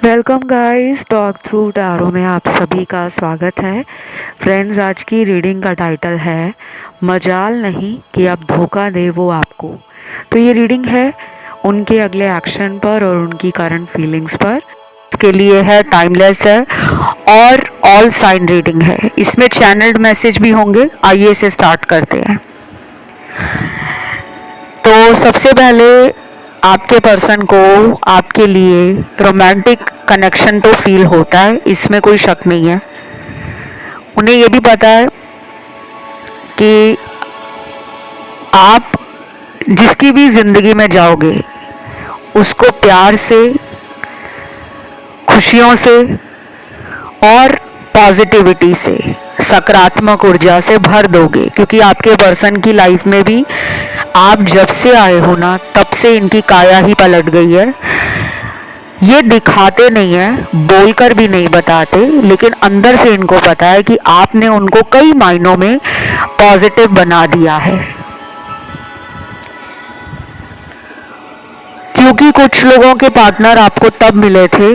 Welcome guys, talk through tarot में आप सभी का स्वागत है। फ्रेंड्स, आज की रीडिंग का टाइटल है मजाल नहीं कि अब धोखा दे वो आपको। तो ये रीडिंग है उनके अगले एक्शन पर और उनकी करंट फीलिंग्स पर। इसके लिए है, टाइमलेस है और ऑल साइन रीडिंग है। इसमें चैनल्ड मैसेज भी होंगे। आइए इसे स्टार्ट करते हैं। तो सबसे पहले आपके पर्सन को आपके लिए रोमांटिक कनेक्शन तो फील होता है, इसमें कोई शक नहीं है। उन्हें ये भी पता है कि आप जिसकी भी ज़िंदगी में जाओगे उसको प्यार से, खुशियों से और पॉजिटिविटी से, सकारात्मक ऊर्जा से भर दोगे, क्योंकि आपके पर्सन की लाइफ में भी आप जब से आए हो ना, तब से इनकी काया ही पलट गई है। ये दिखाते नहीं है, बोलकर भी नहीं बताते, लेकिन अंदर से इनको पता है कि आपने उनको कई मायनों में पॉजिटिव बना दिया है। क्योंकि कुछ लोगों के पार्टनर आपको तब मिले थे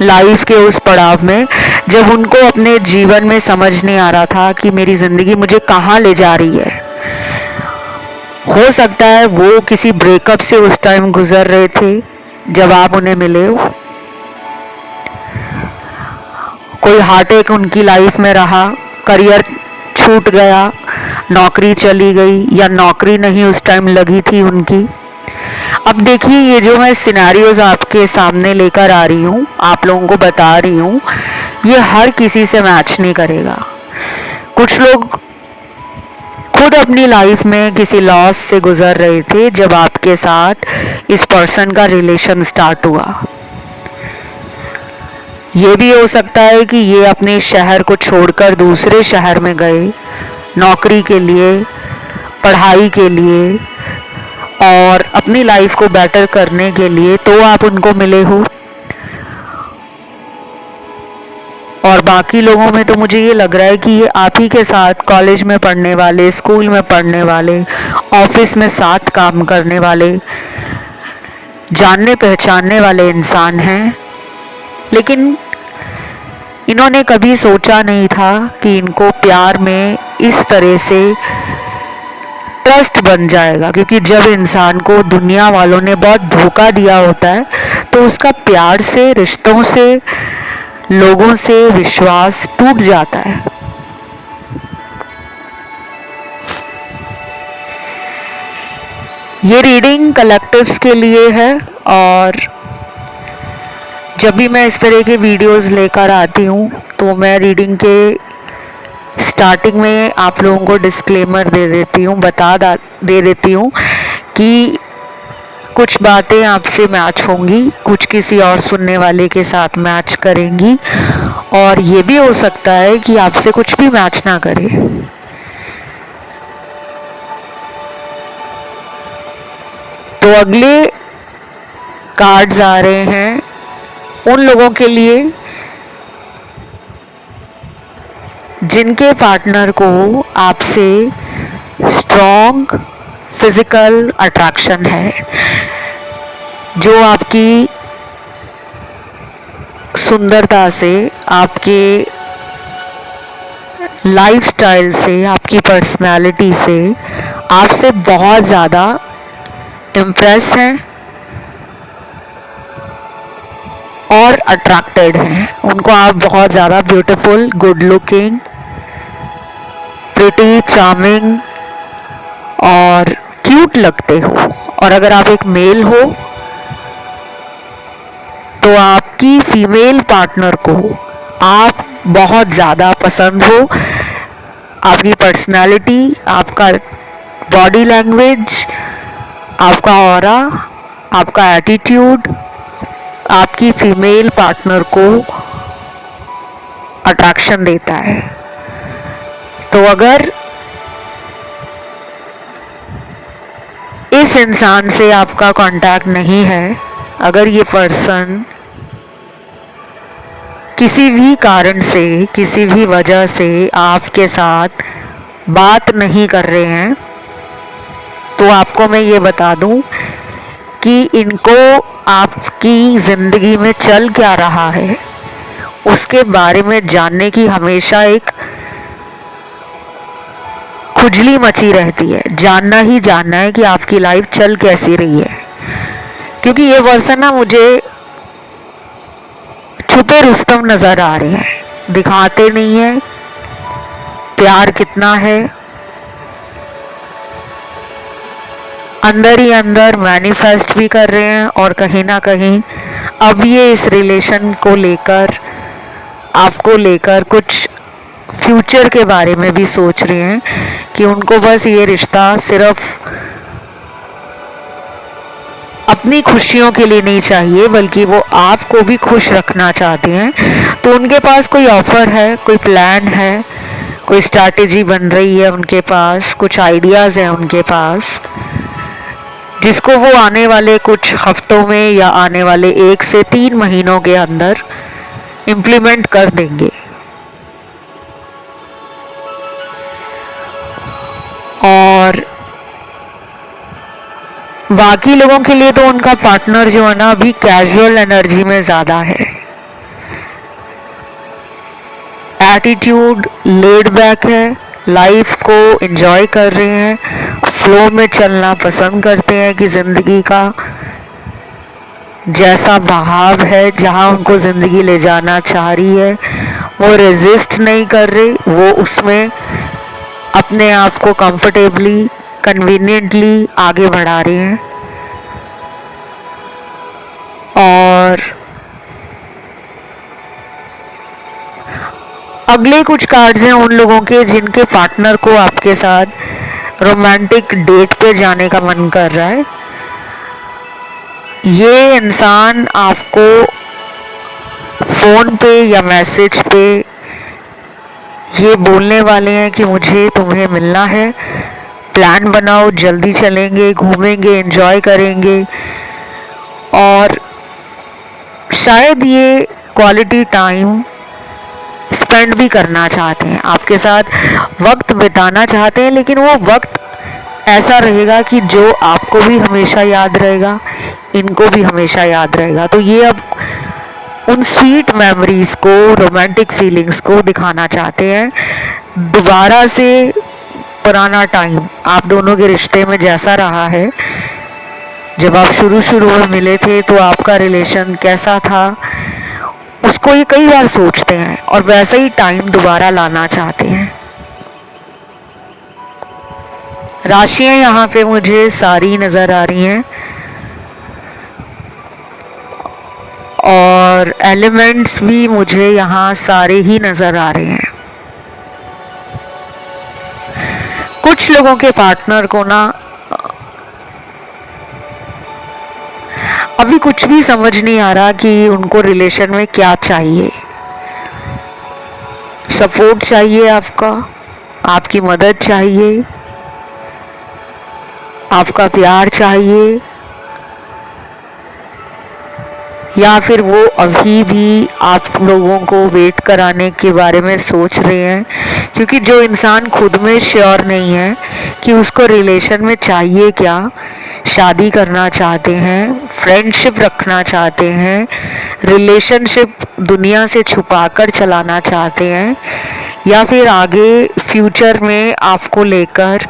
लाइफ के उस पड़ाव में जब उनको अपने जीवन में समझ नहीं आ रहा था कि मेरी ज़िंदगी मुझे कहाँ ले जा रही है। हो सकता है वो किसी ब्रेकअप से उस टाइम गुजर रहे थे जब आप उन्हें मिले हो। कोई हार्टअटैक उनकी लाइफ में रहा, करियर छूट गया, नौकरी चली गई या नौकरी नहीं उस टाइम लगी थी उनकी। अब देखिए, ये जो मैं सिनेरियोज आपके सामने लेकर आ रही हूँ, आप लोगों को बता रही हूँ, ये हर किसी से मैच नहीं करेगा। कुछ लोग खुद अपनी लाइफ में किसी लॉस से गुजर रहे थे जब आपके साथ इस पर्सन का रिलेशन स्टार्ट हुआ। ये भी हो सकता है कि ये अपने शहर को छोड़कर दूसरे शहर में गए नौकरी के लिए, पढ़ाई के लिए और अपनी लाइफ को बेटर करने के लिए, तो आप उनको मिले हो। और बाकी लोगों में तो मुझे ये लग रहा है कि ये आप ही के साथ कॉलेज में पढ़ने वाले, स्कूल में पढ़ने वाले, ऑफिस में साथ काम करने वाले, जानने पहचानने वाले इंसान हैं। लेकिन इन्होंने कभी सोचा नहीं था कि इनको प्यार में इस तरह से ट्रस्ट बन जाएगा, क्योंकि जब इंसान को दुनिया वालों ने बहुत धोखा दिया होता है तो उसका प्यार से, रिश्तों से, लोगों से विश्वास टूट जाता है। ये रीडिंग कलेक्टिव्स के लिए है और जब भी मैं इस तरह के वीडियोस लेकर आती हूँ तो मैं रीडिंग के स्टार्टिंग में आप लोगों को डिस्क्लेमर दे देती हूँ, दे देती हूँ कि कुछ बातें आपसे मैच होंगी, कुछ किसी और सुनने वाले के साथ मैच करेंगी और ये भी हो सकता है कि आपसे कुछ भी मैच ना करे। तो अगले कार्ड्स आ रहे हैं उन लोगों के लिए जिनके पार्टनर को आपसे स्ट्रॉन्ग फिजिकल अट्रैक्शन है, जो आपकी सुंदरता से, आपके लाइफस्टाइल से, आपकी पर्सनालिटी से आपसे बहुत ज़्यादा इम्प्रेस हैं और अट्रैक्टेड हैं। उनको आप बहुत ज़्यादा beautiful, good looking, pretty, charming और क्यूट लगते हो। और अगर आप एक मेल हो तो आपकी फीमेल पार्टनर को आप बहुत ज़्यादा पसंद हो। आपकी पर्सनालिटी, आपका बॉडी लैंग्वेज, आपका ऑरा, आपका एटीट्यूड आपकी फीमेल पार्टनर को अट्रैक्शन देता है। तो अगर इस इंसान से आपका कांटेक्ट नहीं है, अगर ये पर्सन किसी भी कारण से, किसी भी वजह से आपके साथ बात नहीं कर रहे हैं, तो आपको मैं ये बता दूं कि इनको आपकी ज़िंदगी में चल क्या रहा है उसके बारे में जानने की हमेशा एक खुजली मची रहती है। जानना ही जानना है कि आपकी लाइफ चल कैसी रही है, क्योंकि ये वर्सन ना मुझे छुपे रुस्तम नज़र आ रहे हैं, दिखाते नहीं है प्यार कितना है, अंदर ही अंदर मैनिफेस्ट भी कर रहे हैं और कहीं ना कहीं अब ये इस रिलेशन को लेकर, आपको लेकर कुछ फ्यूचर के बारे में भी सोच रहे हैं कि उनको बस ये रिश्ता सिर्फ अपनी खुशियों के लिए नहीं चाहिए बल्कि वो आपको भी खुश रखना चाहते हैं। तो उनके पास कोई ऑफर है, कोई प्लान है, कोई स्ट्रैटेजी बन रही है उनके पास, कुछ आइडियाज़ हैं उनके पास, जिसको वो आने वाले कुछ हफ्तों में या आने वाले 1 से 3 महीनों के अंदर इम्प्लीमेंट कर देंगे। और बाकी लोगों के लिए तो उनका पार्टनर जो है ना अभी कैजुअल एनर्जी में ज़्यादा है, एटीट्यूड लेड बैक है, लाइफ को एंजॉय कर रहे हैं, फ्लो में चलना पसंद करते हैं कि ज़िंदगी का जैसा बहाव है, जहाँ उनको ज़िंदगी ले जाना चाह रही है वो रेजिस्ट नहीं कर रहे, वो उसमें अपने आप को कंफर्टेबली कन्वीनियंटली आगे बढ़ा रहे हैं। और अगले कुछ कार्ड्स हैं उन लोगों के जिनके पार्टनर को आपके साथ रोमांटिक डेट पे जाने का मन कर रहा है। ये इंसान आपको फ़ोन पे या मैसेज पे ये बोलने वाले हैं कि मुझे तुम्हें मिलना है, प्लान बनाओ, जल्दी चलेंगे, घूमेंगे, एंजॉय करेंगे। और शायद ये क्वालिटी टाइम स्पेंड भी करना चाहते हैं, आपके साथ वक्त बिताना चाहते हैं, लेकिन वो वक्त ऐसा रहेगा कि जो आपको भी हमेशा याद रहेगा, इनको भी हमेशा याद रहेगा। तो ये अब उन स्वीट मेमोरीज़ को, रोमांटिक फीलिंग्स को दिखाना चाहते हैं। दोबारा से पुराना टाइम आप दोनों के रिश्ते में जैसा रहा है, जब आप शुरू में मिले थे तो आपका रिलेशन कैसा था, उसको ये कई बार सोचते हैं और वैसा ही टाइम दोबारा लाना चाहते हैं। राशियां यहाँ पे मुझे सारी नज़र आ रही हैं और एलिमेंट्स भी मुझे यहाँ सारे ही नज़र आ रहे हैं। कुछ लोगों के पार्टनर को ना अभी कुछ भी समझ नहीं आ रहा कि उनको रिलेशन में क्या चाहिए। सपोर्ट चाहिए आपका, आपकी मदद चाहिए, आपका प्यार चाहिए, या फिर वो अभी भी आप लोगों को वेट कराने के बारे में सोच रहे हैं। क्योंकि जो इंसान खुद में श्योर नहीं है कि उसको रिलेशन में चाहिए क्या, शादी करना चाहते हैं, फ्रेंडशिप रखना चाहते हैं, रिलेशनशिप दुनिया से छुपाकर चलाना चाहते हैं, या फिर आगे फ्यूचर में आपको लेकर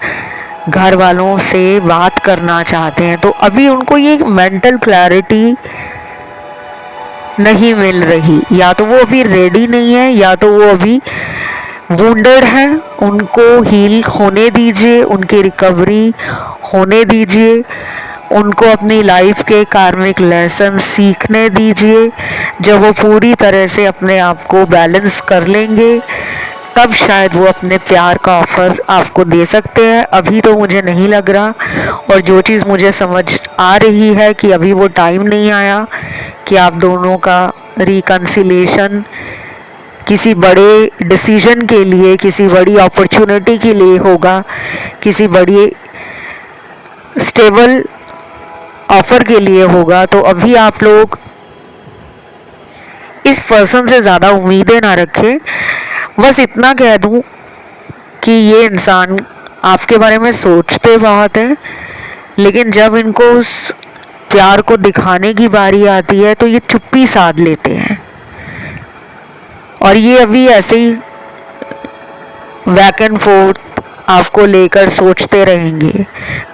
घर वालों से बात करना चाहते हैं, तो अभी उनको ये मेंटल क्लैरिटी नहीं मिल रही। या तो वो अभी रेडी नहीं है, या तो वो अभी वुंडेड है। उनको हील होने दीजिए, उनकी रिकवरी होने दीजिए, उनको अपनी लाइफ के कार्मिक लेसन सीखने दीजिए। जब वो पूरी तरह से अपने आप को बैलेंस कर लेंगे तब शायद वो अपने प्यार का ऑफ़र आपको दे सकते हैं। अभी तो मुझे नहीं लग रहा, और जो चीज़ मुझे समझ आ रही है कि अभी वो टाइम नहीं आया कि आप दोनों का रिकन्सिलिएशन किसी बड़े डिसीजन के लिए, किसी बड़ी अपॉर्चुनिटी के लिए होगा, किसी बड़ी स्टेबल ऑफ़र के लिए होगा। तो अभी आप लोग इस पर्सन से ज़्यादा उम्मीदें ना रखें। बस इतना कह दूं कि ये इंसान आपके बारे में सोचते बहुत हैं, लेकिन जब इनको उस प्यार को दिखाने की बारी आती है तो ये चुप्पी साध लेते हैं, और ये अभी ऐसे ही बैक एंड फोर्थ आपको लेकर सोचते रहेंगे।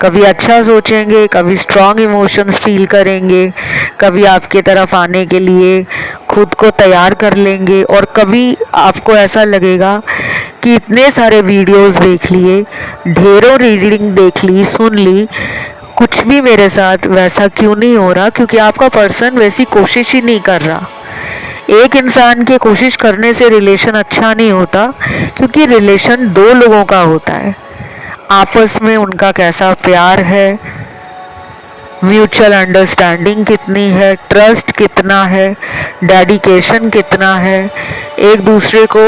कभी अच्छा सोचेंगे, कभी स्ट्रॉन्ग इमोशंस फील करेंगे, कभी आपके तरफ आने के लिए खुद को तैयार कर लेंगे, और कभी आपको ऐसा लगेगा कि इतने सारे वीडियोस देख लिए, ढेरों रीडिंग देख ली, सुन ली, कुछ भी मेरे साथ वैसा क्यों नहीं हो रहा, क्योंकि आपका पर्सन वैसी कोशिश ही नहीं कर रहा। एक इंसान के कोशिश करने से रिलेशन अच्छा नहीं होता, क्योंकि रिलेशन दो लोगों का होता है, आपस में उनका कैसा प्यार है, म्यूचुअल अंडरस्टैंडिंग कितनी है, ट्रस्ट कितना है, डेडिकेशन कितना है, एक दूसरे को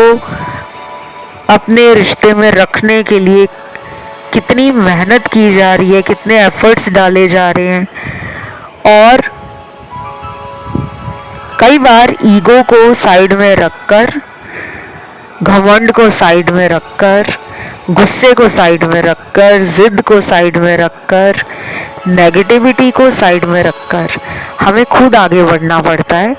अपने रिश्ते में रखने के लिए कितनी मेहनत की जा रही है, कितने एफर्ट्स डाले जा रहे हैं। और कई बार ईगो को साइड में रखकर, घमंड को साइड में रखकर, गुस्से को साइड में रखकर, जिद को साइड में रखकर, नेगेटिविटी को साइड में रखकर हमें खुद आगे बढ़ना पड़ता है।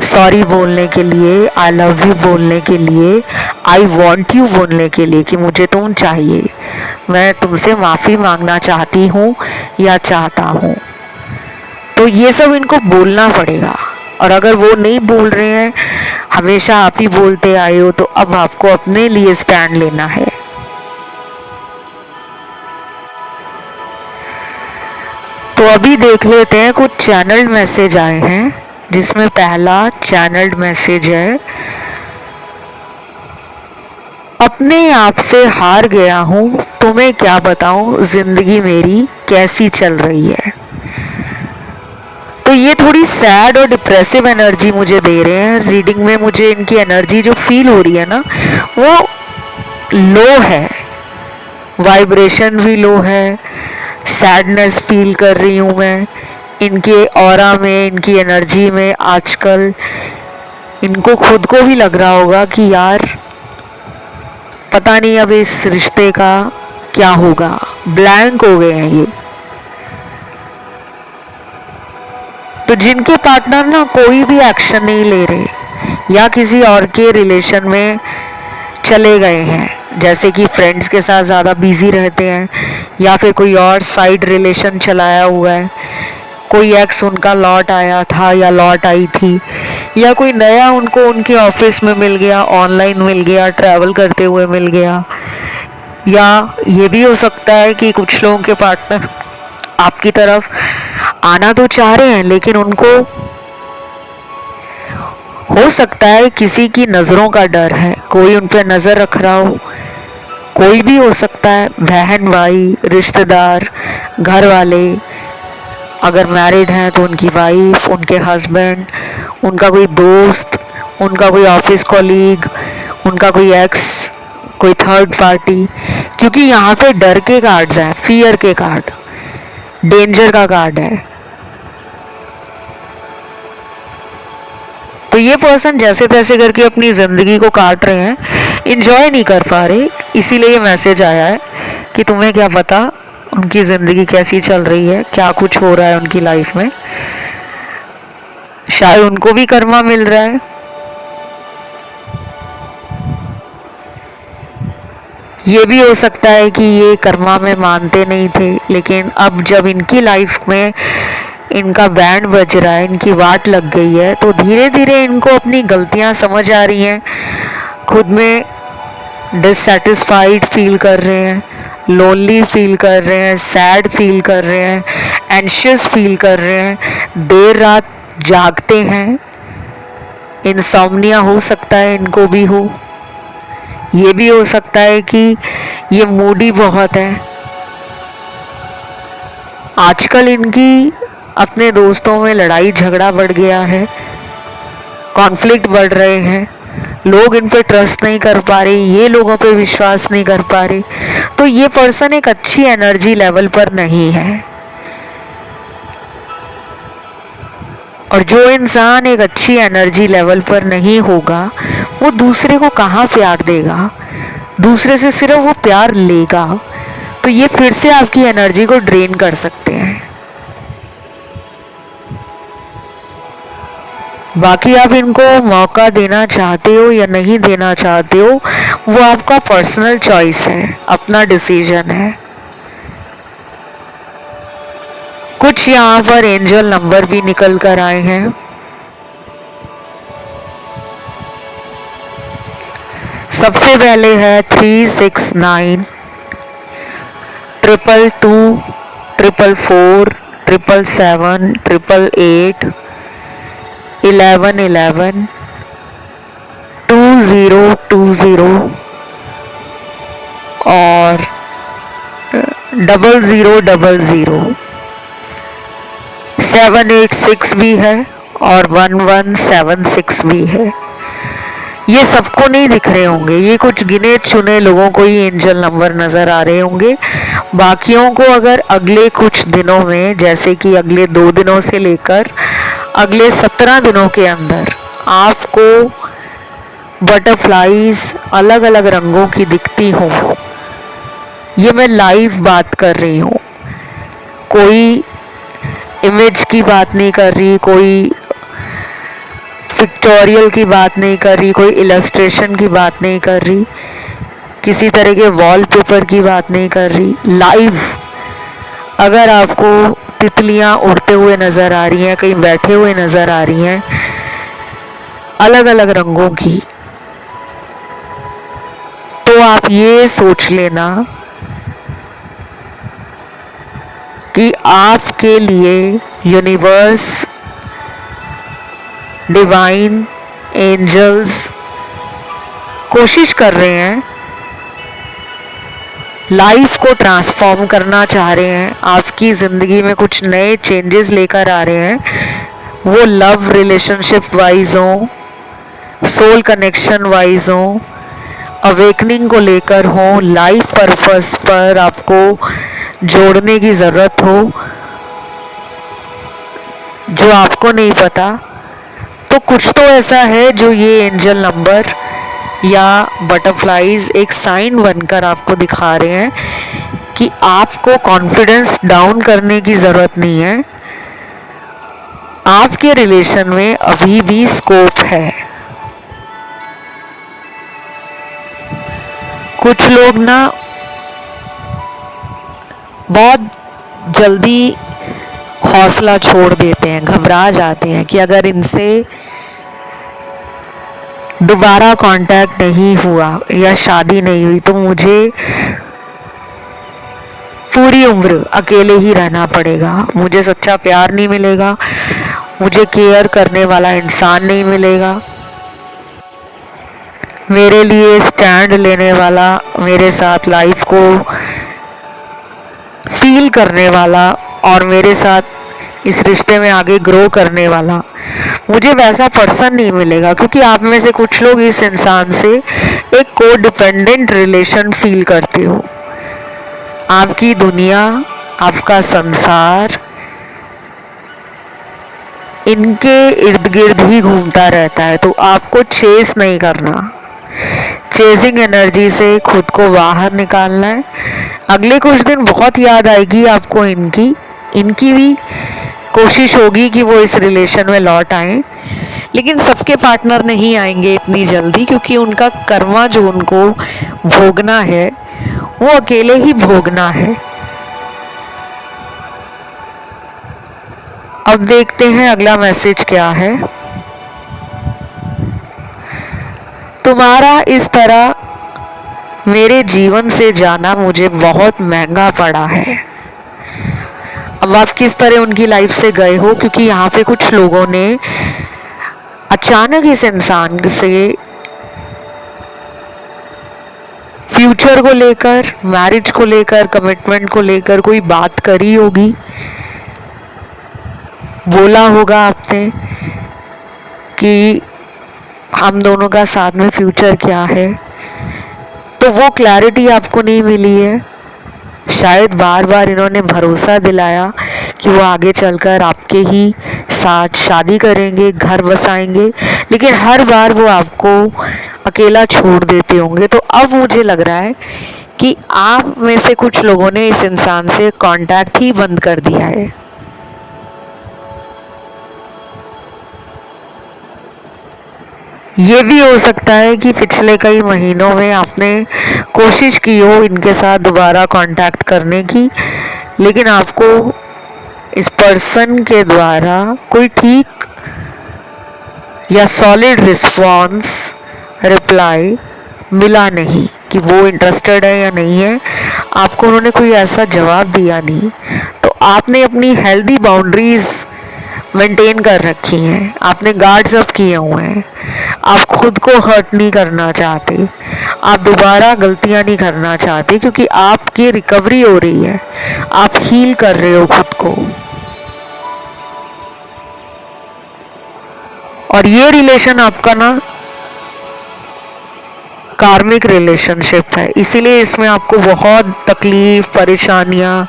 सॉरी बोलने के लिए, आई लव यू बोलने के लिए, आई वॉन्ट यू बोलने के लिए कि मुझे तुम चाहिए, मैं तुमसे माफ़ी मांगना चाहती हूँ या चाहता हूँ। तो ये सब इनको बोलना पड़ेगा, और अगर वो नहीं बोल रहे हैं, हमेशा आप ही बोलते आए हो, तो अब आपको अपने लिए स्टैंड लेना है। तो अभी देख लेते हैं, कुछ चैनल्ड मैसेज आए हैं, जिसमें पहला चैनल्ड मैसेज है, अपने आप से हार गया हूँ, तुम्हें क्या बताऊँ जिंदगी मेरी कैसी चल रही है। तो ये थोड़ी सैड और डिप्रेसिव एनर्जी मुझे दे रहे हैं। रीडिंग में मुझे इनकी एनर्जी जो फील हो रही है ना, वो लो है, वाइब्रेशन भी लो है, सैडनेस फील कर रही हूँ मैं इनके ऑरा में, इनकी एनर्जी में। आजकल इनको खुद को भी लग रहा होगा कि यार पता नहीं अब इस रिश्ते का क्या होगा, ब्लैंक हो गए हैं ये। तो जिनके पार्टनर ना कोई भी एक्शन नहीं ले रहे या किसी और के रिलेशन में चले गए हैं, जैसे कि फ्रेंड्स के साथ ज़्यादा बिजी रहते हैं, या फिर कोई और साइड रिलेशन चलाया हुआ है, कोई एक्स उनका लौट आया था या लौट आई थी, या कोई नया उनको उनके ऑफिस में मिल गया, ऑनलाइन मिल गया, ट्रैवल करते हुए मिल गया। या ये भी हो सकता है कि कुछ लोगों के पार्टनर आपकी तरफ आना तो चाह रहे हैं, लेकिन उनको हो सकता है किसी की नज़रों का डर है, कोई उन पर नज़र रख रहा हो, कोई भी हो सकता है, बहन भाई, रिश्तेदार, घर वाले, अगर मैरिड हैं तो उनकी वाइफ, उनके हस्बैंड, उनका कोई दोस्त, उनका कोई ऑफिस कॉलीग, उनका कोई एक्स, कोई थर्ड पार्टी, क्योंकि यहाँ पे डर के कार्ड्स हैं, फियर के कार्ड, डेंजर का कार्ड है। तो ये पर्सन जैसे तैसे करके अपनी ज़िंदगी को काट रहे हैं, इंजॉय नहीं कर पा रहे, इसीलिए ये मैसेज आया है कि तुम्हें क्या पता उनकी ज़िंदगी कैसी चल रही है, क्या कुछ हो रहा है उनकी लाइफ में। शायद उनको भी कर्मा मिल रहा है। ये भी हो सकता है कि ये कर्मा में मानते नहीं थे, लेकिन अब जब इनकी लाइफ में इनका बैंड बज रहा है, इनकी वाट लग गई है, तो धीरे धीरे इनको अपनी गलतियां समझ आ रही हैं, खुद में डिससेटिस्फाइड फील कर रहे हैं, लोनली फील कर रहे हैं, सैड फील कर रहे हैं, एंशियस फील कर रहे हैं, देर रात जागते हैं, इंसोम्निया हो सकता है इनको भी हो। ये भी हो सकता है कि ये मूडी बहुत है। आजकल इनकी अपने दोस्तों में लड़ाई झगड़ा बढ़ गया है, कॉन्फ्लिक्ट बढ़ रहे हैं, लोग इन पे ट्रस्ट नहीं कर पा रहे, ये लोगों पे विश्वास नहीं कर पा रहे। तो ये पर्सन एक अच्छी एनर्जी लेवल पर नहीं है, और जो इंसान एक अच्छी एनर्जी लेवल पर नहीं होगा, वो दूसरे को कहाँ प्यार देगा, दूसरे से सिर्फ वो प्यार लेगा, तो ये फिर से आपकी एनर्जी को ड्रेन कर सकते हैं। बाकी आप इनको मौका देना चाहते हो या नहीं देना चाहते हो, वो आपका पर्सनल चॉइस है, अपना डिसीजन है। कुछ यहाँ पर एंजल नंबर भी निकल कर आए हैं। सबसे पहले है 369, 222, 444, 777, 888, 1111, 2020 और 0000, 786 भी है और 1176 भी है। ये सबको नहीं दिख रहे होंगे, ये कुछ गिने चुने लोगों को ही एंजल नंबर नज़र आ रहे होंगे। बाकियों को अगर अगले कुछ दिनों में, जैसे कि अगले 2 दिनों से लेकर अगले 17 दिनों के अंदर आपको बटरफ्लाईज अलग अलग रंगों की दिखती हो, ये मैं लाइव बात कर रही हूँ, कोई इमेज की बात नहीं कर रही, कोई पिक्टोरियल की बात नहीं कर रही, कोई इलस्ट्रेशन की बात नहीं कर रही, किसी तरह के वॉलपेपर की बात नहीं कर रही। लाइव अगर आपको तितलियां उड़ते हुए नज़र आ रही हैं, कहीं बैठे हुए नज़र आ रही हैं अलग अलग रंगों की, तो आप ये सोच लेना कि आपके लिए यूनिवर्स, डिवाइन, एंजल्स कोशिश कर रहे हैं, लाइफ को ट्रांसफॉर्म करना चाह रहे हैं, आपकी ज़िंदगी में कुछ नए चेंजेस लेकर आ रहे हैं। वो लव रिलेशनशिप वाइज हो, सोल कनेक्शन वाइज हो, अवेकनिंग को लेकर हो, लाइफ पर्पस पर आपको जोड़ने की ज़रूरत हो जो आपको नहीं पता, तो कुछ तो ऐसा है जो ये एंजल नंबर या बटरफ्लाईज एक साइन बनकर आपको दिखा रहे हैं कि आपको कॉन्फिडेंस डाउन करने की ज़रूरत नहीं है, आपके रिलेशन में अभी भी स्कोप है। कुछ लोग ना बहुत जल्दी हौसला छोड़ देते हैं, घबरा जाते हैं कि अगर इनसे दोबारा कांटेक्ट नहीं हुआ या शादी नहीं हुई तो मुझे पूरी उम्र अकेले ही रहना पड़ेगा, मुझे सच्चा प्यार नहीं मिलेगा, मुझे केयर करने वाला इंसान नहीं मिलेगा, मेरे लिए स्टैंड लेने वाला, मेरे साथ लाइफ को फील करने वाला और मेरे साथ इस रिश्ते में आगे ग्रो करने वाला मुझे वैसा पर्सन नहीं मिलेगा। क्योंकि आप में से कुछ लोग इस इंसान से एक को डिपेंडेंट रिलेशन फील करते हो, आपकी दुनिया, आपका संसार इनके इर्द गिर्द ही घूमता रहता है, तो आपको चेस नहीं करना, चेजिंग एनर्जी से खुद को बाहर निकालना है। अगले कुछ दिन बहुत याद आएगी आपको इनकी भी कोशिश होगी कि वो इस रिलेशन में लौट आए, लेकिन सबके पार्टनर नहीं आएंगे इतनी जल्दी, क्योंकि उनका कर्मा जो उनको भोगना है वो अकेले ही भोगना है। अब देखते हैं अगला मैसेज क्या है। तुम्हारा इस तरह मेरे जीवन से जाना मुझे बहुत महंगा पड़ा है। अब आप किस तरह उनकी लाइफ से गए हो, क्योंकि यहाँ पे कुछ लोगों ने अचानक इस इंसान से फ्यूचर को लेकर, मैरिज को लेकर, कमिटमेंट को लेकर कोई बात करी होगी, बोला होगा आपने कि हम दोनों का साथ में फ्यूचर क्या है, तो वो क्लैरिटी आपको नहीं मिली है। शायद बार बार इन्होंने भरोसा दिलाया कि वो आगे चलकर आपके ही साथ शादी करेंगे, घर बसाएंगे, लेकिन हर बार वो आपको अकेला छोड़ देते होंगे। तो अब मुझे लग रहा है कि आप में से कुछ लोगों ने इस इंसान से कांटेक्ट ही बंद कर दिया है। ये भी हो सकता है कि पिछले कई महीनों में आपने कोशिश की हो इनके साथ दोबारा कांटेक्ट करने की, लेकिन आपको इस पर्सन के द्वारा कोई ठीक या सॉलिड रिस्पॉन्स, रिप्लाई मिला नहीं कि वो इंटरेस्टेड है या नहीं है। आपको उन्होंने कोई ऐसा जवाब दिया नहीं, तो आपने अपनी हेल्दी बाउंड्रीज मेंटेन कर रखी हैं, आपने गार्ड्स अप किए हुए हैं, आप खुद को हर्ट नहीं करना चाहते, आप दोबारा गलतियां नहीं करना चाहते, क्योंकि आपकी रिकवरी हो रही है, आप हील कर रहे हो खुद को। और ये रिलेशन आपका ना कार्मिक रिलेशनशिप है, इसीलिए इसमें आपको बहुत तकलीफ, परेशानियां,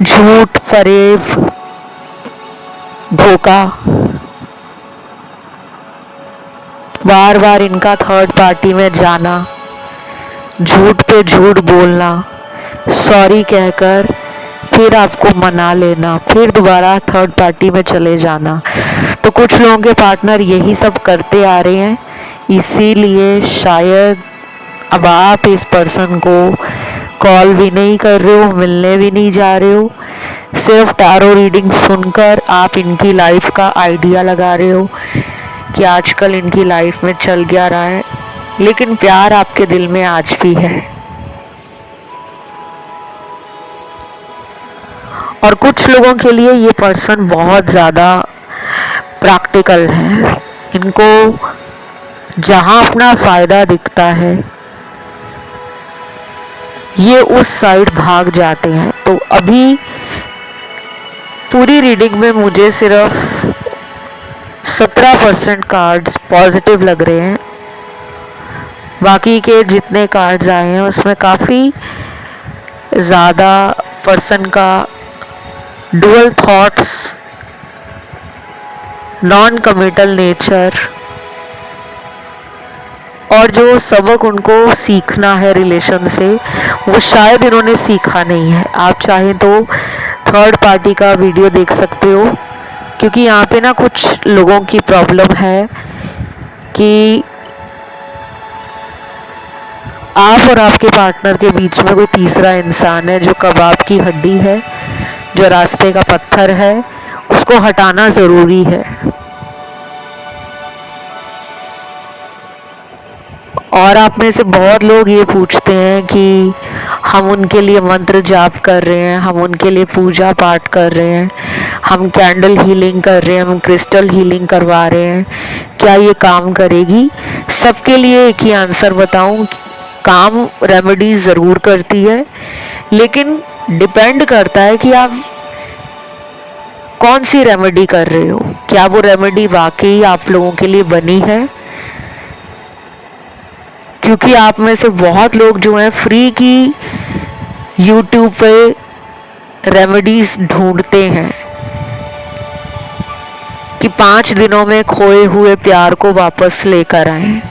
झूठ, फरेब, धोखा, बार बार इनका थर्ड पार्टी में जाना, झूठ पे झूठ बोलना, सॉरी कहकर फिर आपको मना लेना, फिर दोबारा थर्ड पार्टी में चले जाना। तो कुछ लोगों के पार्टनर यही सब करते आ रहे हैं, इसीलिए शायद अब आप इस पर्सन को कॉल भी नहीं कर रहे हो, मिलने भी नहीं जा रहे हो, सिर्फ टैरो रीडिंग सुनकर आप इनकी लाइफ का आइडिया लगा रहे हो कि आजकल इनकी लाइफ में चल क्या रहा है, लेकिन प्यार आपके दिल में आज भी है। और कुछ लोगों के लिए ये पर्सन बहुत ज़्यादा प्रैक्टिकल है, इनको जहाँ अपना फ़ायदा दिखता है ये उस साइड भाग जाते हैं। तो अभी पूरी रीडिंग में मुझे सिर्फ 17% कार्ड्स पॉजिटिव लग रहे हैं, बाकी के जितने कार्ड्स आए हैं उसमें काफ़ी ज़्यादा पर्सन का dual thoughts, non committal nature, और जो सबक उनको सीखना है रिलेशन से वो शायद इन्होंने सीखा नहीं है। आप चाहें तो थर्ड पार्टी का वीडियो देख सकते हो, क्योंकि यहाँ पे ना कुछ लोगों की प्रॉब्लम है कि आप और आपके पार्टनर के बीच में कोई तीसरा इंसान है जो कबाब की हड्डी है, जो रास्ते का पत्थर है, उसको हटाना ज़रूरी है। और आप में से बहुत लोग ये पूछते हैं कि हम उनके लिए मंत्र जाप कर रहे हैं, हम उनके लिए पूजा पाठ कर रहे हैं, हम कैंडल हीलिंग कर रहे हैं, हम क्रिस्टल हीलिंग करवा रहे हैं, क्या ये काम करेगी? सबके लिए एक ही आंसर बताऊं, काम रेमेडी ज़रूर करती है, लेकिन डिपेंड करता है कि आप कौन सी रेमेडी कर रहे हो, क्या वो रेमेडी वाकई आप लोगों के लिए बनी है। क्योंकि आप में से बहुत लोग जो हैं फ्री की यूट्यूब पे रेमेडीज ढूंढते हैं कि 5 दिनों में खोए हुए प्यार को वापस लेकर आएं,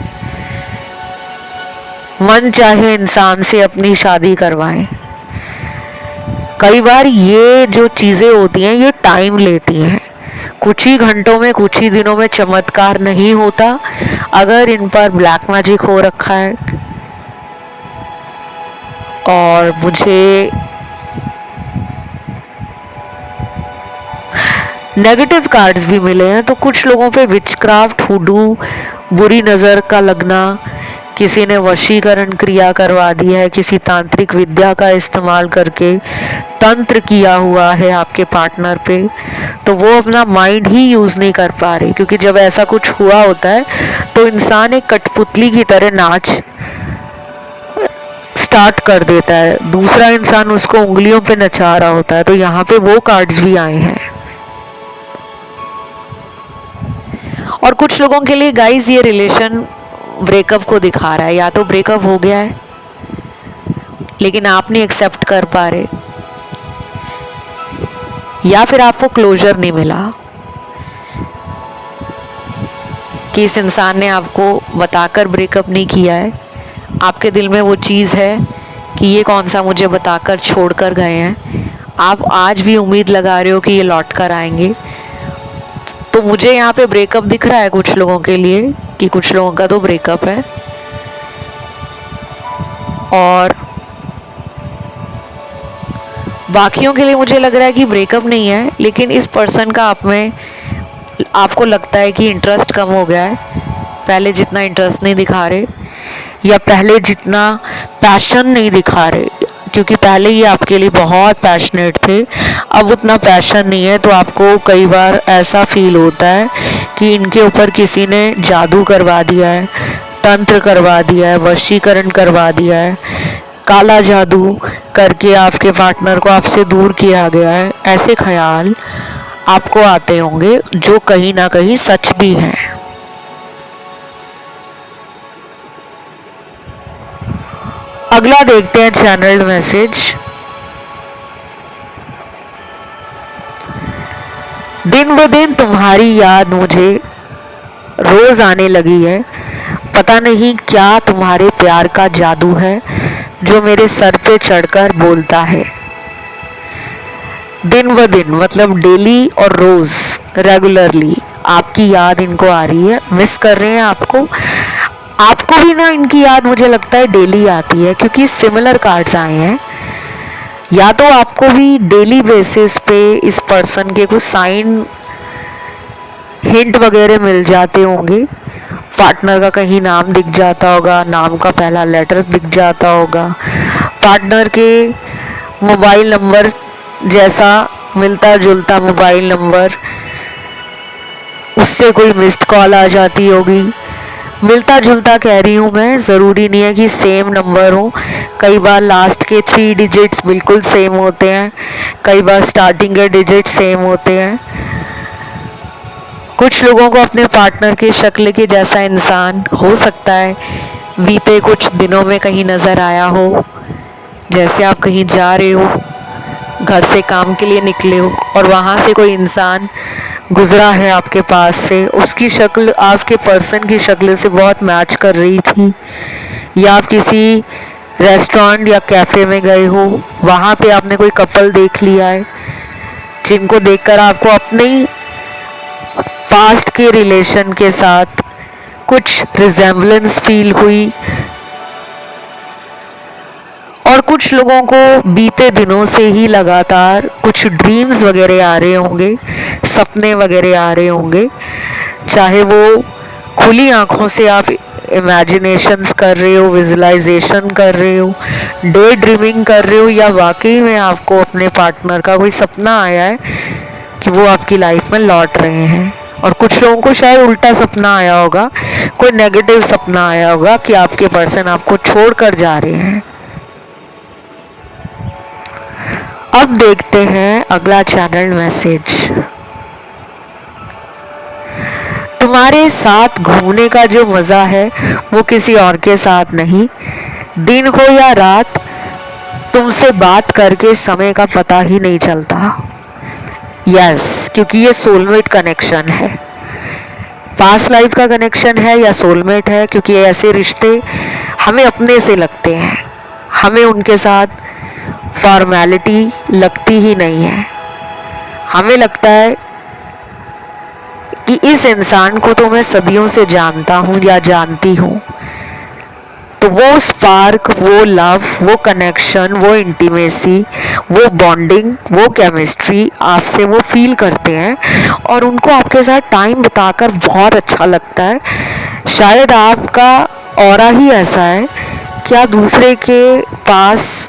मन चाहे इंसान से अपनी शादी करवाएं। कई बार ये जो चीज़ें होती हैं ये टाइम लेती हैं, कुछ ही घंटों में, कुछ ही दिनों में चमत्कार नहीं होता। अगर इन पर ब्लैक मैजिक हो रखा है, और मुझे नेगेटिव कार्ड्स भी मिले हैं, तो कुछ लोगों पे विचक्राफ्ट, हुडू, बुरी नज़र का लगना, किसी ने वशीकरण क्रिया करवा दी है, किसी तांत्रिक विद्या का इस्तेमाल करके तंत्र किया हुआ है आपके पार्टनर पे, तो वो अपना माइंड ही यूज़ नहीं कर पा रहे। क्योंकि जब ऐसा कुछ हुआ होता है तो इंसान एक कठपुतली की तरह नाच स्टार्ट कर देता है, दूसरा इंसान उसको उंगलियों पे नचा रहा होता है। तो यहाँ पे वो कार्ड्स भी आए हैं। और कुछ लोगों के लिए गाइस ये रिलेशन ब्रेकअप को दिखा रहा है, या तो ब्रेकअप हो गया है लेकिन आप नहीं एक्सेप्ट कर पा रहे, या फिर आपको क्लोजर नहीं मिला कि इस इंसान ने आपको बताकर ब्रेकअप नहीं किया है। आपके दिल में वो चीज़ है कि ये कौन सा मुझे बताकर छोड़कर गए हैं। आप आज भी उम्मीद लगा रहे हो कि ये लौट कर आएंगे। तो तो मुझे यहाँ पे ब्रेकअप दिख रहा है कुछ लोगों के लिए, कि कुछ लोगों का तो ब्रेकअप है, और बाकियों के लिए मुझे लग रहा है कि ब्रेकअप नहीं है, लेकिन इस पर्सन का आप में आपको लगता है कि इंटरेस्ट कम हो गया है, पहले जितना इंटरेस्ट नहीं दिखा रहे, या पहले जितना पैशन नहीं दिखा रहे, क्योंकि पहले ये आपके लिए बहुत पैशनेट थे, अब उतना पैशन नहीं है। तो आपको कई बार ऐसा फील होता है कि इनके ऊपर किसी ने जादू करवा दिया है, तंत्र करवा दिया है, वशीकरण करवा दिया है, काला जादू करके आपके पार्टनर को आपसे दूर किया गया है। ऐसे ख्याल आपको आते होंगे, जो कहीं ना कहीं सच भी है। अगला देखते हैं चैनल मैसेज। दिन ब दिन तुम्हारी याद मुझे रोज आने लगी है, पता नहीं क्या तुम्हारे प्यार का जादू है जो मेरे सर पे चढ़कर बोलता है। दिन ब दिन मतलब डेली और रोज, रेगुलरली आपकी याद इनको आ रही है, मिस कर रहे हैं आपको। आपको भी ना इनकी याद मुझे लगता है डेली आती है, क्योंकि सिमिलर कार्ड्स आए हैं। या तो आपको भी डेली बेसिस पे इस पर्सन के कुछ साइन हिंट वगैरह मिल जाते होंगे, पार्टनर का कहीं नाम दिख जाता होगा, नाम का पहला लेटर दिख जाता होगा, पार्टनर के मोबाइल नंबर जैसा मिलता जुलता मोबाइल नंबर, उससे कोई मिस्ड कॉल आ जाती होगी। मिलता जुलता कह रही हूँ मैं, ज़रूरी नहीं है कि सेम नंबर हो, कई बार लास्ट के 3 डिजिट्स बिल्कुल सेम होते हैं, कई बार स्टार्टिंग के डिजिट सेम होते हैं। कुछ लोगों को अपने पार्टनर की शक्ल के जैसा इंसान हो सकता है बीते कुछ दिनों में कहीं नज़र आया हो, जैसे आप कहीं जा रहे हो, घर से काम के लिए निकले हो और वहाँ से कोई इंसान गुजरा है आपके पास से, उसकी शक्ल आपके पर्सन की शक्ल से बहुत मैच कर रही थी, या आप किसी रेस्टोरेंट या कैफ़े में गए हो, वहाँ पे आपने कोई कपल देख लिया है जिनको देखकर आपको अपने पास्ट के रिलेशन के साथ कुछ रिजेम्बलेंस फील हुई। और कुछ लोगों को बीते दिनों से ही लगातार कुछ ड्रीम्स वगैरह आ रहे होंगे, सपने वगैरह आ रहे होंगे, चाहे वो खुली आंखों से आप इमेजिनेशंस कर रहे हो, विजुलाइजेशन कर रहे हो, डे ड्रीमिंग कर रहे हो, या वाकई में आपको अपने पार्टनर का कोई सपना आया है कि वो आपकी लाइफ में लौट रहे हैं। और कुछ लोगों को शायद उल्टा सपना आया होगा, कोई नेगेटिव सपना आया होगा कि आपके पर्सन आपको छोड़कर जा रहे हैं। अब देखते हैं अगला चैनल मैसेज। तुम्हारे साथ घूमने का जो मज़ा है वो किसी और के साथ नहीं, दिन हो या रात तुमसे बात करके समय का पता ही नहीं चलता। यस, क्योंकि ये सोलमेट कनेक्शन है, पास्ट लाइफ का कनेक्शन है या सोलमेट है, क्योंकि ऐसे रिश्ते हमें अपने से लगते हैं, हमें उनके साथ फॉर्मेलिटी लगती ही नहीं है। हमें लगता है कि इस इंसान को तो मैं सदियों से जानता हूँ या जानती हूँ, तो वो स्पार्क, वो लव, वो कनेक्शन, वो इंटीमेसी, वो बॉन्डिंग, वो केमिस्ट्री आपसे वो फील करते हैं और उनको आपके साथ टाइम बिताकर बहुत अच्छा लगता है। शायद आपका ऑरा ही ऐसा है कि आप दूसरे के पास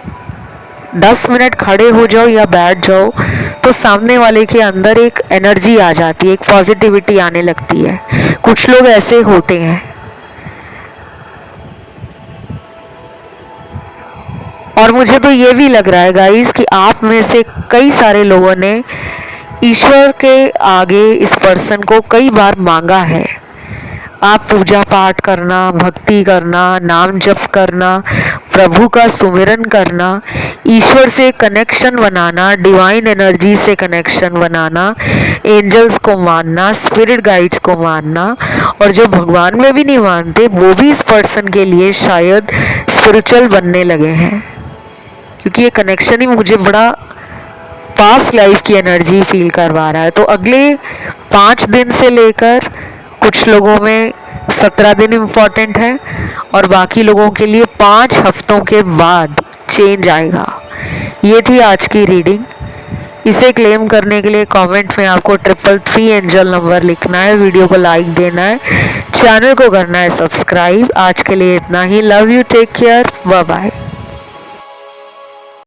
10 मिनट खड़े हो जाओ या बैठ जाओ तो सामने वाले के अंदर एक एनर्जी आ जाती है, एक पॉजिटिविटी आने लगती है। कुछ लोग ऐसे होते हैं। और मुझे तो ये भी लग रहा है गाइस कि आप में से कई सारे लोगों ने ईश्वर के आगे इस पर्सन को कई बार मांगा है। आप पूजा पाठ करना, भक्ति करना, नाम जप करना, प्रभु का सुमिरन करना, ईश्वर से कनेक्शन बनाना, डिवाइन एनर्जी से कनेक्शन बनाना, एंजल्स को मानना, स्पिरिट गाइड्स को मानना, और जो भगवान में भी नहीं मानते वो भी इस पर्सन के लिए शायद स्पिरिचुअल बनने लगे हैं, क्योंकि ये कनेक्शन ही मुझे बड़ा पास्ट लाइफ की एनर्जी फील करवा रहा है। तो अगले 5 दिन से लेकर कुछ लोगों में 17 दिन इम्पॉर्टेंट है और बाकी लोगों के लिए 5 हफ्तों के बाद चेंज आएगा। ये थी आज की रीडिंग। इसे क्लेम करने के लिए कमेंट में आपको 333 एंजल नंबर लिखना है, वीडियो को लाइक देना है, चैनल को करना है सब्सक्राइब। आज के लिए इतना ही। Love you, take care, bye bye.